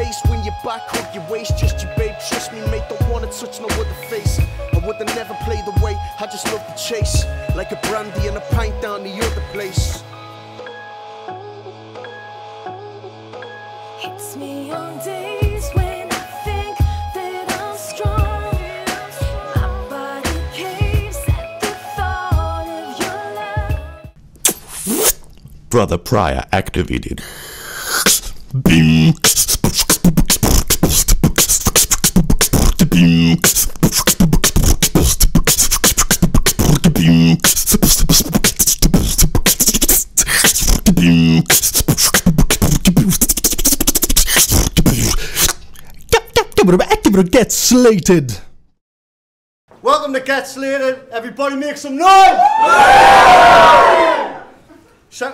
pace when you're back up your waist. Just you, babe, trust me, mate, don't wanna touch no other face. I would've never played the way, I just love the chase. Like a brandy and a pint down the other place. Hits me on days when I think that I'm strong. My body caves at the thought of your love. Brother Pryor activated. Get slated. Welcome to Get Slated. Everybody make some noise!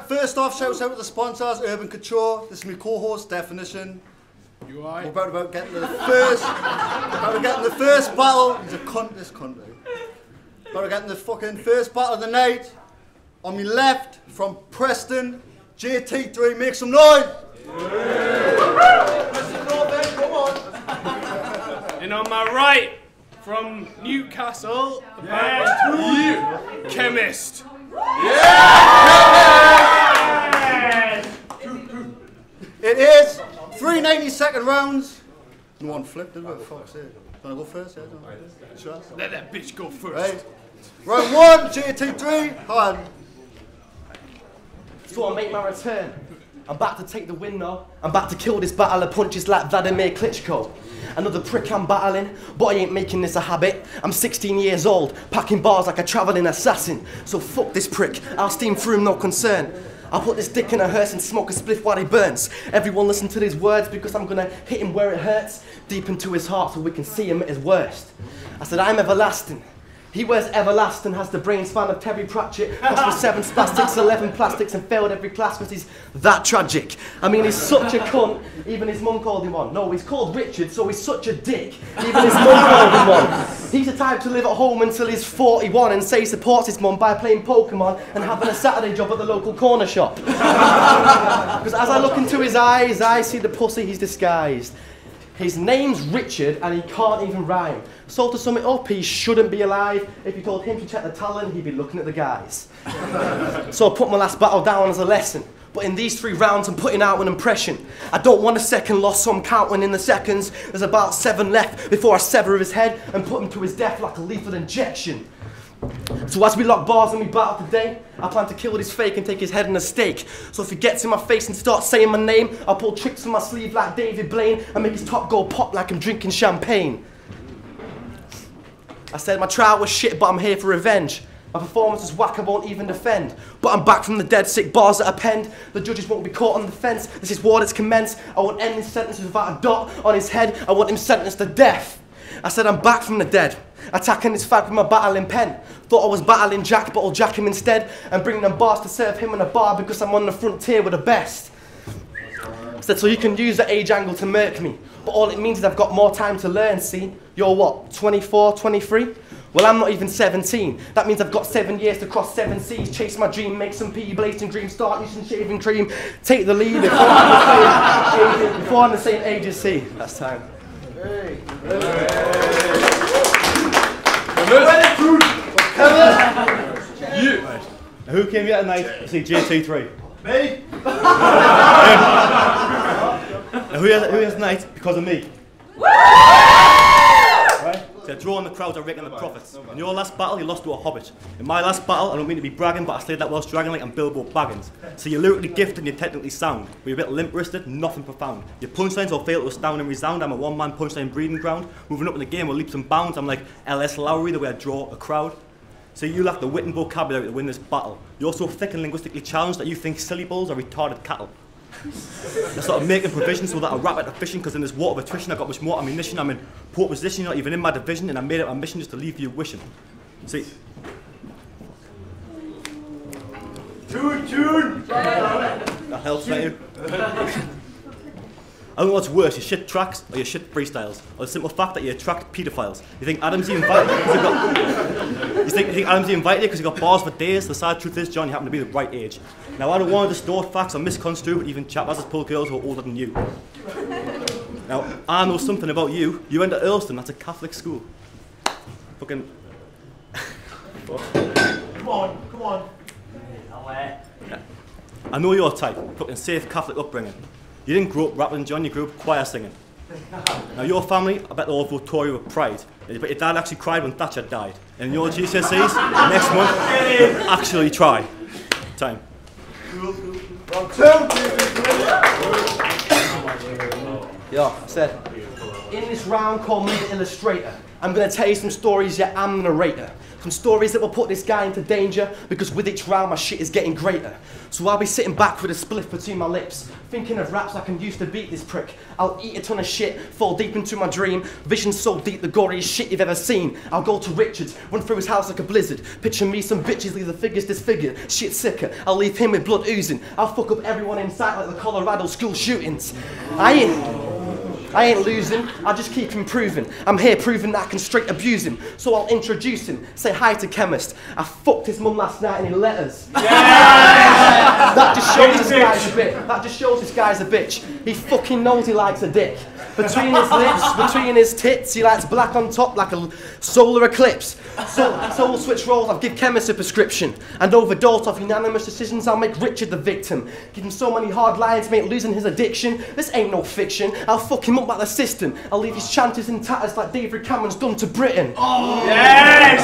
First off, shouts out to the sponsors, Urban Couture. This is my co-host, Definition. You alright? We're about getting the first battle. He's a cunt, this country. About getting the fucking first battle of the night. On my left, from Preston, JT3, make some noise! And on my right, from Newcastle, Kemist. It is 3 90-second rounds. No one flipped, did it? Fuck's sake. Do you want to go first? Yeah, sure. Let that bitch go first. Right. Round 1, JT3, hold on. So I make my return. I'm back to take the win now. I'm back to kill this battle of punches like Vladimir Klitschko. Another prick I'm battling, but I ain't making this a habit. I'm 16 years old, packing bars like a travelling assassin. So fuck this prick, I'll steam through him, no concern. I'll put this dick in a hearse and smoke a spliff while he burns. Everyone listen to these words because I'm gonna hit him where it hurts, deep into his heart so we can see him at his worst. I said I'm everlasting. He wears everlasting, has the brain span of Terry Pratchett, lost for 7 spastics, 11 plastics and failed every class because he's that tragic. I mean, he's such a cunt, even his mum called him one. No, he's called Richard, so he's such a dick, even his mum called him one. He's the type to live at home until he's 41 and say he supports his mum by playing Pokemon and having a Saturday job at the local corner shop. Because as I look into his eyes, I see the pussy he's disguised. His name's Richard and he can't even rhyme. So to sum it up, he shouldn't be alive. If you told him to check the talent, he'd be looking at the guys. So I put my last battle down as a lesson. But in these 3 rounds, I'm putting out an impression. I don't want a second loss, so I'm counting in the seconds. There's about 7 left before I sever his head and put him to his death like a lethal injection. So as we lock bars and we battle today, I plan to kill this fake and take his head in a stake. So if he gets in my face and starts saying my name, I'll pull tricks from my sleeve like David Blaine and make his top go pop like I'm drinking champagne. I said my trial was shit, but I'm here for revenge. My performance was whack, I won't even defend. But I'm back from the dead, sick bars that I penned. The judges won't be caught on the fence. This is war that's commenced. I won't end this sentence without a dot on his head. I want him sentenced to death. I said I'm back from the dead, attacking this fag with my battling pen. Thought I was battling Jack, but I'll jack him instead and bring them bars to serve him in a bar because I'm on the frontier with the best. I said, so you can use the age angle to murk me, but all it means is I've got more time to learn, see? You're what, 24, 23? Well, I'm not even 17. That means I've got 7 years to cross 7 seas, chase my dream, make some pea, blazing dream, start using shaving cream, take the lead before I'm the same age as C. That's time. Hey. You. Who came here tonight to see JT3? Me. Who here tonight because of me? Right? They're drawing the crowds, are raking the profits. In your last battle, you lost to a hobbit. In my last battle, I don't mean to be bragging, but I slayed that Welsh dragon like I'm Bilbo Baggins. So you're lyrically gifted and you're technically sound, but you're a bit limp-wristed, nothing profound. Your punchlines will fail to astound and resound. I'm a one-man punchline breeding ground. Moving up in the game with leaps and bounds, I'm like L.S. Lowry, the way I draw a crowd. So you lack the wit and vocabulary to win this battle. You're so thick and linguistically challenged that you think silly bulls are retarded cattle. I'm sort of making provisions so that I rap at the fishing, because in this water of attrition I've got much more ammunition. I'm in poor position, you're not even in my division, and I made it my mission just to leave you wishing. See? Tune! That helps, don't you? I don't know what's worse, your shit tracks or your shit freestyles, or the simple fact that you attract paedophiles. You think Adamsy invited you because you think Adamsy invited you because you got bars for days? The sad truth is, John, you happen to be the right age. Now, I don't want to distort facts or misconstrue, but even chap has pulled girls who are older than you. Now, I know something about you. You went to Earlston, that's a Catholic school. Fucking... Come on. Yeah. I know your type, fucking safe Catholic upbringing. You didn't grow up rapping, John, you grew up choir singing. Now your family, I bet they'll all vote Tory with pride. But your dad actually cried when Thatcher died. And your GCSEs, next month, you'll actually try. Time. Round 2. Yo, I said, in this round called Me the Illustrator, I'm going to tell you some stories, yeah, I'm the narrator. Some stories that will put this guy into danger, because with each round my shit is getting greater. So I'll be sitting back with a spliff between my lips, thinking of raps I can use to beat this prick. I'll eat a ton of shit, fall deep into my dream, vision so deep the goriest shit you've ever seen. I'll go to Richards, run through his house like a blizzard, picture me some bitches leave the figures disfigured, shit sicker, I'll leave him with blood oozing, I'll fuck up everyone in sight like the Colorado school shootings. I ain't losing, I just keep improving. I'm here proving that I can straight abuse him. So I'll introduce him, say hi to Kemist. I fucked his mum last night and he let us. Yeah! That just shows this guy's a bit. That just shows this guy's a bitch. He fucking knows he likes a dick. Between his lips, between his tits, he likes black on top like a solar eclipse. So we'll switch roles, I'll give Kemist a prescription. And overdose off unanimous decisions, I'll make Richard the victim. Give him so many hard lines, mate, losing his addiction. This ain't no fiction, I'll fuck him up like the system. I'll leave his chances in tatters like David Cameron's done to Britain. Oh, Yes!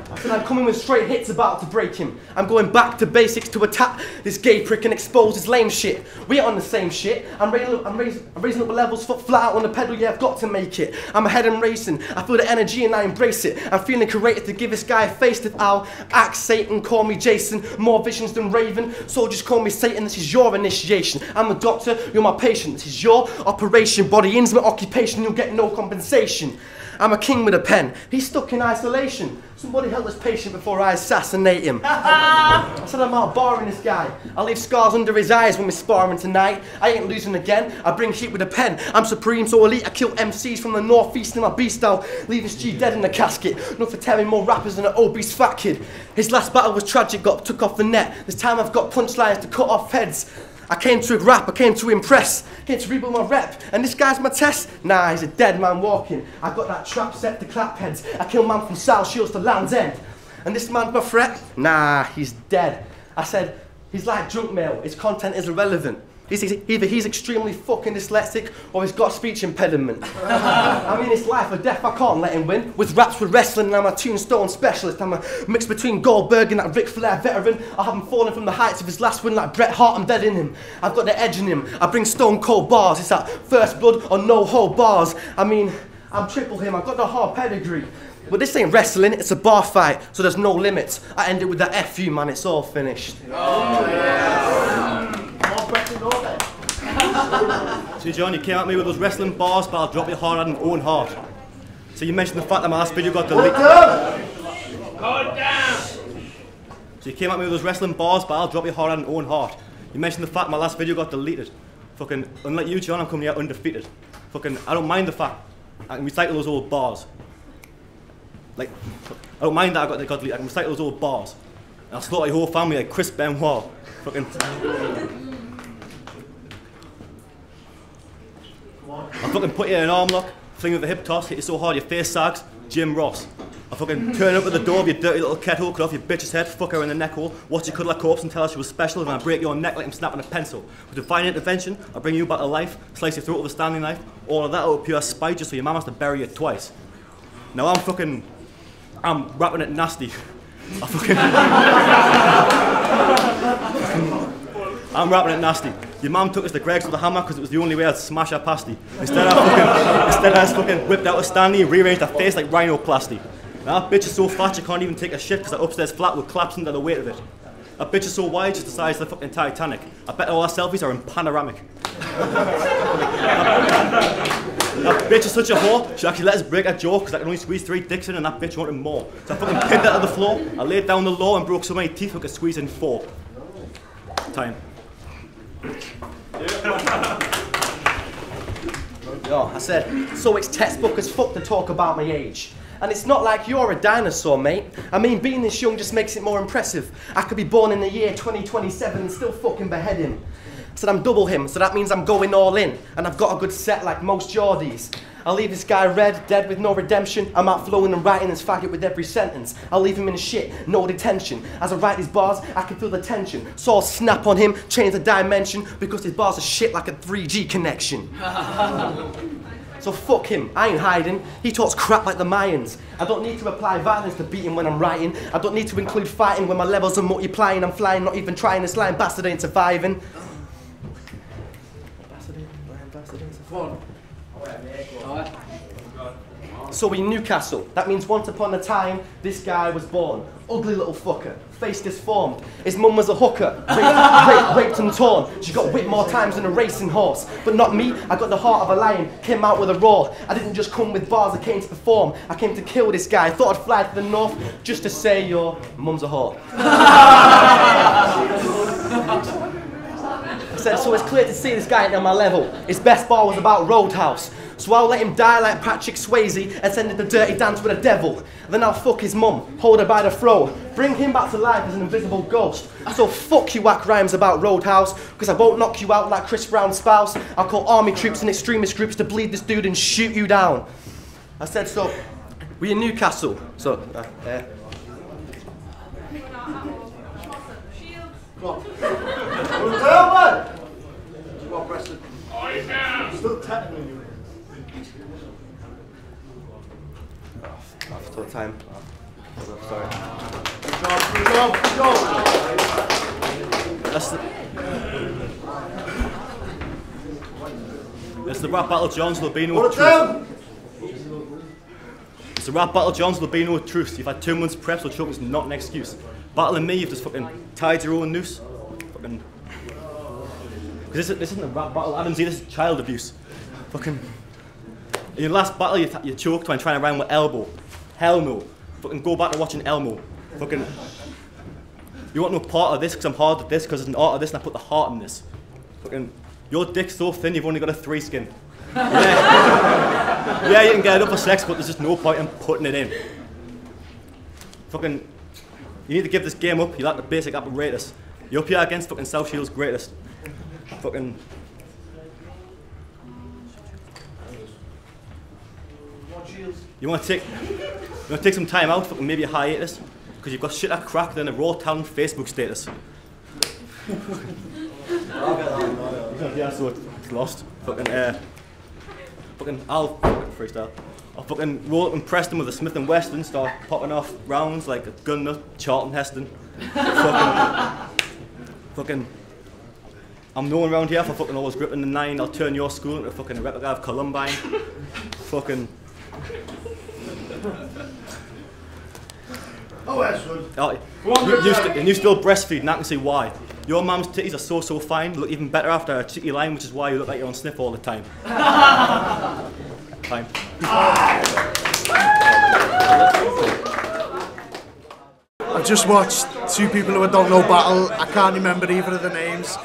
I said I'm coming with straight hits about to break him. I'm going back to basics to attack this gay prick and expose his lame shit. We ain't on the same shit. I'm raising up the levels, foot flat out on the pedal, yeah, I've got to make it. I'm ahead and racing. I feel the energy and I embrace it. I'm feeling creative to give this guy a face that I'll act Satan, call me Jason. More visions than Raven, so just call me Satan. This is your initiation. I'm a doctor, you're my patient. This is your operation. Body intimate occupation, you'll get no compensation. I'm a king with a pen. He's stuck in isolation. Somebody help this patient before I assassinate him. I said I'm out barring this guy. I'll leave scars under his eyes when we're sparring tonight. I ain't losing again. I bring heat with a pen. I'm supreme, so elite. I kill MCs from the northeast in my beast. I'll leave his G dead in the casket. Not for tearing more rappers than an obese fat kid. His last battle was tragic, got took off the net. This time I've got punchlines to cut off heads. I came to rap, I came to impress, came to rebuild my rep, and this guy's my test. Nah, he's a dead man walking. I got that trap set to clap heads. I kill man from South Shields to Land's End. And this man's my threat? Nah, he's dead. I said, he's like junk mail, his content is irrelevant. Either he's extremely fucking dyslexic or he's got a speech impediment. I mean, it's life or death, I can't let him win. With raps, with wrestling, and I'm a tombstone specialist. I'm a mix between Goldberg and that Ric Flair veteran. I have him falling from the heights of his last win like Bret Hart, I'm dead in him. I've got the edge in him, I bring stone cold bars. It's that first blood or no hold bars. I mean, I'm triple him, I've got the hard pedigree. But this ain't wrestling, it's a bar fight, so there's no limits. I end it with that F you, man, it's all finished. Oh, yeah. See, John, you came at me with those wrestling bars, but I'll drop you hard on your own heart. So you mentioned the fact that my last video got deleted. Hold down! So you came at me with those wrestling bars, but I'll drop you hard on your own heart. You mentioned the fact my last video got deleted. Fucking, unlike you, John, I'm coming here undefeated. Fucking, I don't mind the fact I can recycle those old bars. Like, I don't mind that I got deleted. I can recycle those old bars. And I'll slaughter your whole family like Chris Benoit. Fucking. I'll fucking put you in an arm lock, fling with a hip toss, hit you so hard your face sags, Jim Ross. I'll fucking turn up at the door of your dirty little kettle, cut off your bitch's head, fuck her in the neck hole, watch you cuddle a corpse and tell her she was special, and I'll break your neck like I'm snapping a pencil. With divine intervention, I'll bring you back to life, slice your throat with a Stanley knife, all of that out of pure spite just so your mum has to bury you twice. Now I'm rapping it nasty. I'm rapping it nasty. Your mum took us to Greg's with a hammer because it was the only way I'd smash her pasty. Instead I just fucking whipped out a Stanley and rearranged her face like rhinoplasty. Now that bitch is so fat she can't even take a shit because that upstairs flat will collapse under the weight of it. That bitch is so wide she's the size of the fucking Titanic. I bet all our selfies are in panoramic. That bitch is such a whore, she actually let us break her jaw because I can only squeeze 3 dicks in and that bitch wanted more. So I fucking pinned her to the floor, I laid down the law and broke so many teeth I could squeeze in 4. Time. Yo, I said, so it's textbook as fuck to talk about my age. And it's not like you're a dinosaur, mate. I mean, being this young just makes it more impressive. I could be born in the year 2027 and still fucking behead him. said I'm double him, so that means I'm going all in. And I've got a good set like most Geordies. I'll leave this guy red, dead with no redemption. I'm out flowing and writing this faggot with every sentence. I'll leave him in shit, no detention. As I write these bars, I can feel the tension. So I'll snap on him, change the dimension, because his bars are shit like a 3G connection. So fuck him, I ain't hiding. He talks crap like the Mayans. I don't need to apply violence to beat him when I'm writing. I don't need to include fighting when my levels are multiplying. I'm flying, not even trying. This lying bastard ain't surviving. So in Newcastle, that means once upon a time, this guy was born. Ugly little fucker, face disformed. His mum was a hooker, raped and torn. She got whipped more times than a racing horse. But not me, I got the heart of a lion, came out with a roar. I didn't just come with bars, I came to perform. I came to kill this guy, thought I'd fly to the north, just to say your mum's a whore. I said, so it's clear to see this guy ain't on my level. His best bar was about Roadhouse. So I'll let him die like Patrick Swayze and send him to dirty dance with a devil. Then I'll fuck his mum, hold her by the throat, bring him back to life as an invisible ghost. So fuck you whack rhymes about Roadhouse, because I won't knock you out like Chris Brown's spouse. I'll call army troops and extremist groups to bleed this dude and shoot you down. I said, so we're in Newcastle. So, Still technically you. After time. Sorry. Good job. It's the rap battle, Johns. There'll be no Put it truth. down. It's the rap battle, Johns. There'll be no truth. You've had 2 months prep, so choking's not an excuse. Battling me, you've just fucking tied your own noose. Fucking. Because this isn't a rap battle, Adam Z. This is child abuse. Fucking. In your last battle, you choked when trying to rhyme with elbow. Hell no. Fucking go back to watching Elmo. Fucking. You want no part of this because I'm hard at this because there's an art of this and I put the heart in this. Fucking. Your dick's so thin you've only got a 3 skin. Yeah. Yeah, you can get it up for sex, but there's just no point in putting it in. Fucking. You need to give this game up. You lack the basic apparatus. You're up here against fucking South Shield's greatest. Fucking. You want to take some time out, fucking maybe a hiatus, because you've got shit at crack than a raw talent Facebook status. Yeah, so it's lost. I'll fucking freestyle. I'll fucking roll up and Preston with a Smith & Weston, start popping off rounds like a gun nut, Charlton Heston. fucking. I'm known around here for fucking always gripping the 9. I'll turn your school into fucking a replica of Columbine. Fucking. Oh, that's good. You still breastfeed, and I can see why. Your mum's titties are so fine, look even better after a cheeky line, which is why you look like you're on sniff all the time. Time. I've just watched 2 people who don't know battle. I can't remember either of the names.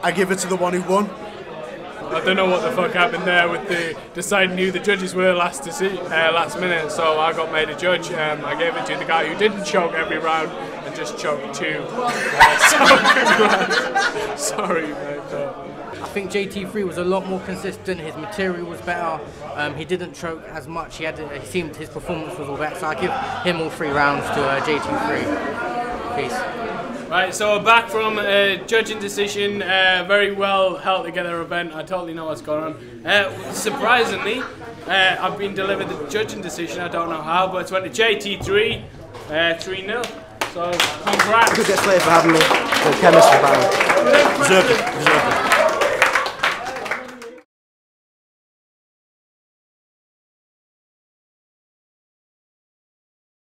I give it to the one who won. I don't know what the fuck happened there with the deciding who the judges were last minute, so I got made a judge. I gave it to the guy who didn't choke every round and just choked 2. Sorry, mate. I think JT3 was a lot more consistent. His material was better. He didn't choke as much. He seemed his performance was all better. So I give him all 3 rounds to JT3. Peace. Right, so back from a judging decision, very well held together event. I totally know what's going on. Surprisingly, I've been delivered the judging decision. I don't know how, but it's went to JT3, 3-0. So congrats. Good get SLATED for having me. Kemist for battle. Deserved it.